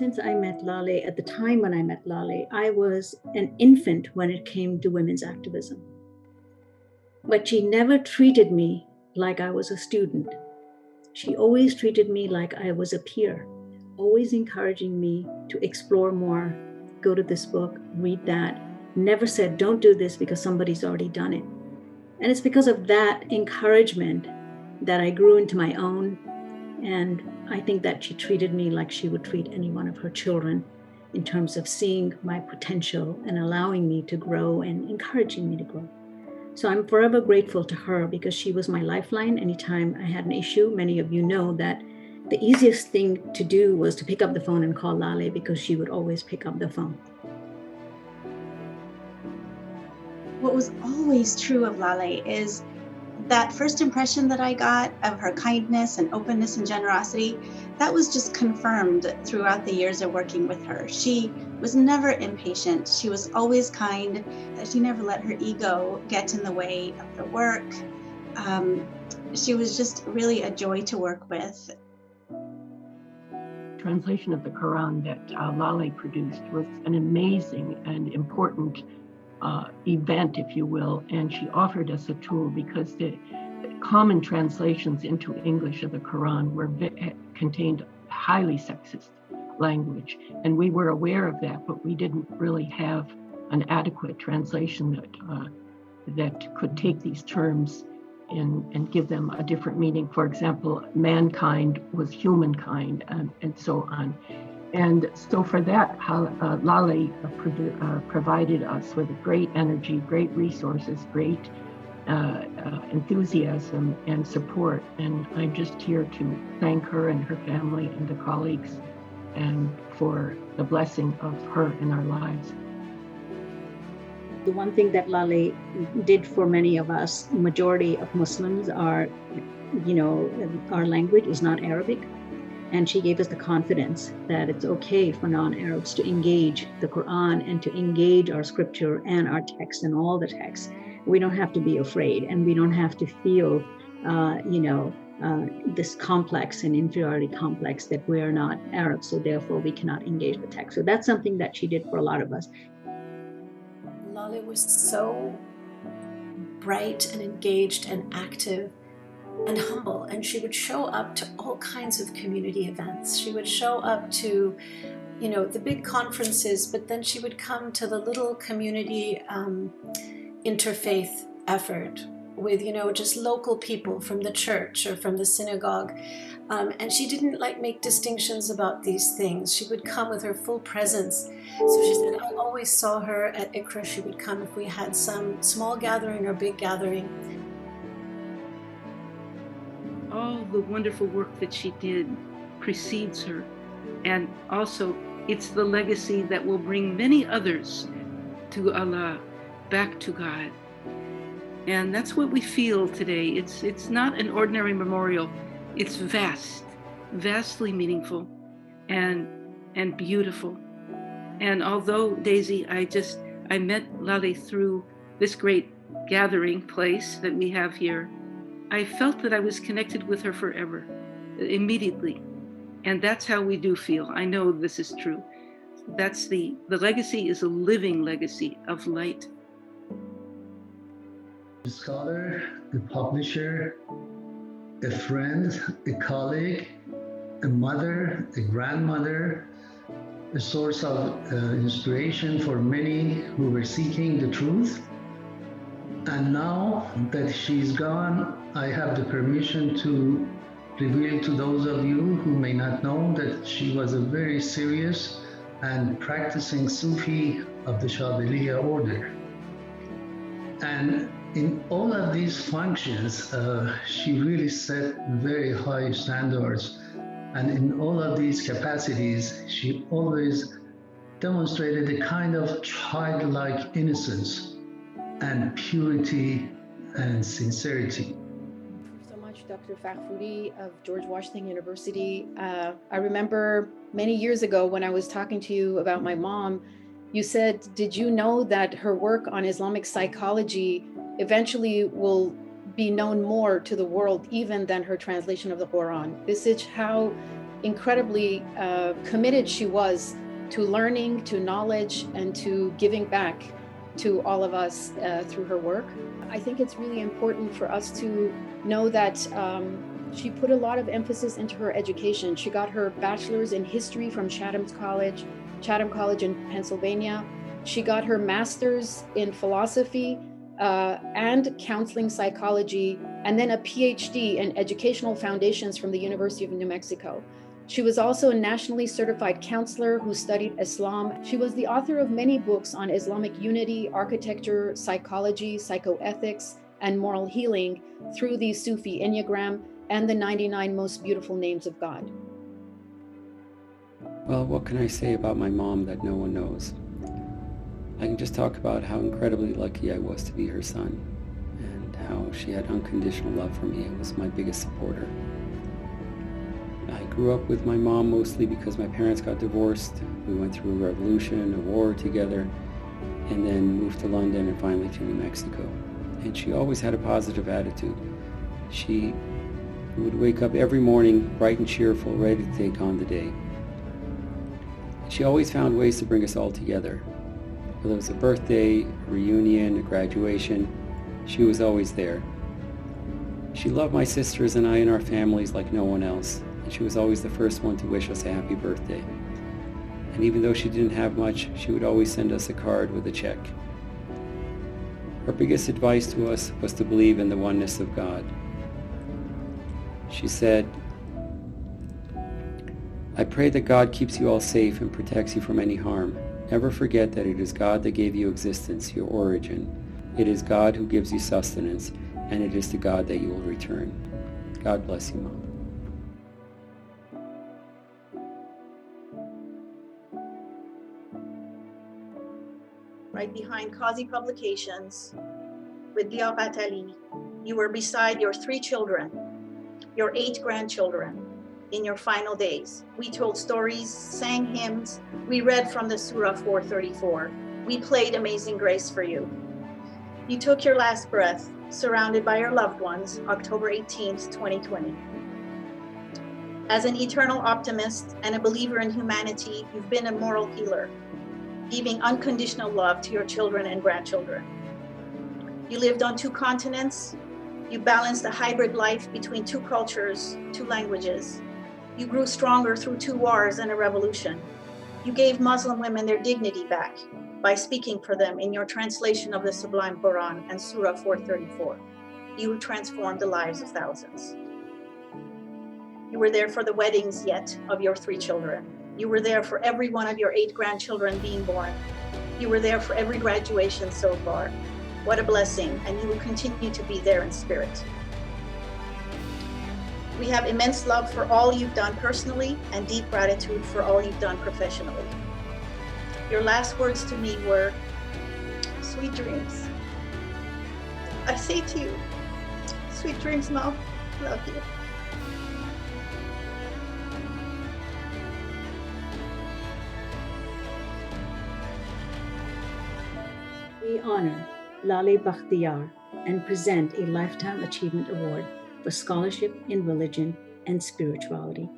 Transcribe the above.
Since I met Laleh, at the time when I met Laleh, I was an infant when it came to women's activism. But she never treated me like I was a student. She always treated me like I was a peer, always encouraging me to explore more, go to this book, read that. Never said, don't do this because somebody's already done it. And it's because of that encouragement that I grew into my own. And I think that she treated me like she would treat any one of her children in terms of seeing my potential and allowing me to grow and encouraging me to grow. So I'm forever grateful to her because she was my lifeline. Anytime I had an issue, many of you know that the easiest thing to do was to pick up the phone and call Laleh because she would always pick up the phone. What was always true of Laleh is that first impression that I got of her kindness and openness and generosity, that was just confirmed throughout the years of working with her. She was never impatient. She was always kind. She never let her ego get in the way of the work. She was just really a joy to work with. Translation of the Quran that Laleh produced was an amazing and important event, if you will, and she offered us a tool because the common translations into English of the Quran contained highly sexist language, and we were aware of that, but we didn't really have an adequate translation that could take these terms and give them a different meaning. For example, mankind was humankind, and so on. And so for that, Laleh provided us with great energy, great resources, great enthusiasm and support. And I'm just here to thank her and her family and the colleagues and for the blessing of her in our lives. The one thing that Laleh did for many of us, majority of Muslims are, our language is not Arabic. And she gave us the confidence that it's okay for non-Arabs to engage the Quran and to engage our scripture and our text and all the texts. We don't have to be afraid, and we don't have to feel, this complex and inferiority complex that we are not Arab, so therefore we cannot engage the text. So that's something that she did for a lot of us. Laleh was so bright and engaged and active and humble, and she would show up to all kinds of community events. She would show up to, the big conferences, but then she would come to the little community interfaith effort with, just local people from the church or from the synagogue. And she didn't make distinctions about these things. She would come with her full presence. So she said, I always saw her at Ikra. She would come if we had some small gathering or big gathering. All the wonderful work that she did precedes her. And also, it's the legacy that will bring many others to Allah, back to God. And that's what we feel today. It's not an ordinary memorial. It's vastly meaningful and beautiful. And although, Daisy, I met Laleh through this great gathering place that we have here, I felt that I was connected with her forever, immediately. And that's how we do feel. I know this is true. That's the legacy is a living legacy of light. A scholar, a publisher, a friend, a colleague, a mother, a grandmother, a source of inspiration for many who were seeking the truth. And now that she's gone, I have the permission to reveal to those of you who may not know that she was a very serious and practicing Sufi of the Shadiliya order. And in all of these functions, she really set very high standards. And in all of these capacities, she always demonstrated a kind of childlike innocence and purity and sincerity. So much, Dr. Fakhfoudi of George Washington University. I remember many years ago when I was talking to you about my mom, you said, did you know that her work on Islamic psychology eventually will be known more to the world even than her translation of the Quran? This is how incredibly committed she was to learning, to knowledge, and to giving back to all of us through her work. I think it's really important for us to know that she put a lot of emphasis into her education. She got her bachelor's in history from Chatham College in Pennsylvania. She got her master's in philosophy and counseling psychology, and then a PhD in educational foundations from the University of New Mexico. She was also a nationally certified counselor who studied Islam. She was the author of many books on Islamic unity, architecture, psychology, psychoethics, and moral healing through the Sufi Enneagram and the 99 Most Beautiful Names of God. Well, what can I say about my mom that no one knows? I can just talk about how incredibly lucky I was to be her son, and how she had unconditional love for me and was my biggest supporter. I grew up with my mom mostly because my parents got divorced. We went through a revolution, a war together, and then moved to London and finally to New Mexico. And she always had a positive attitude. She would wake up every morning bright and cheerful, ready to take on the day. She always found ways to bring us all together. Whether it was a birthday, a reunion, a graduation, she was always there. She loved my sisters and I and our families like no one else. She was always the first one to wish us a happy birthday. And even though she didn't have much, she would always send us a card with a check. Her biggest advice to us was to believe in the oneness of God. She said, "I pray that God keeps you all safe and protects you from any harm. Never forget that it is God that gave you existence, your origin. It is God who gives you sustenance, and it is to God that you will return." God bless you, Mom. Right behind Qazi Publications with Liaqat Ali, you were beside your 3 children, your 8 grandchildren in your final days. We told stories, sang hymns, we read from the Surah 434. We played Amazing Grace for you. You took your last breath, surrounded by your loved ones, October 18th, 2020. As an eternal optimist and a believer in humanity, you've been a moral healer, giving unconditional love to your children and grandchildren. You lived on 2 continents. You balanced a hybrid life between 2 cultures, 2 languages. You grew stronger through 2 wars and a revolution. You gave Muslim women their dignity back by speaking for them in your translation of the Sublime Quran and Surah 434. You transformed the lives of thousands. You were there for the weddings yet of your 3 children. You were there for every one of your 8 grandchildren being born. You were there for every graduation so far. What a blessing, and you will continue to be there in spirit. We have immense love for all you've done personally and deep gratitude for all you've done professionally. Your last words to me were, "Sweet dreams." I say to you, sweet dreams, Mom. Love you. We honor Laleh Bakhtiar and present a Lifetime Achievement Award for scholarship in religion and spirituality.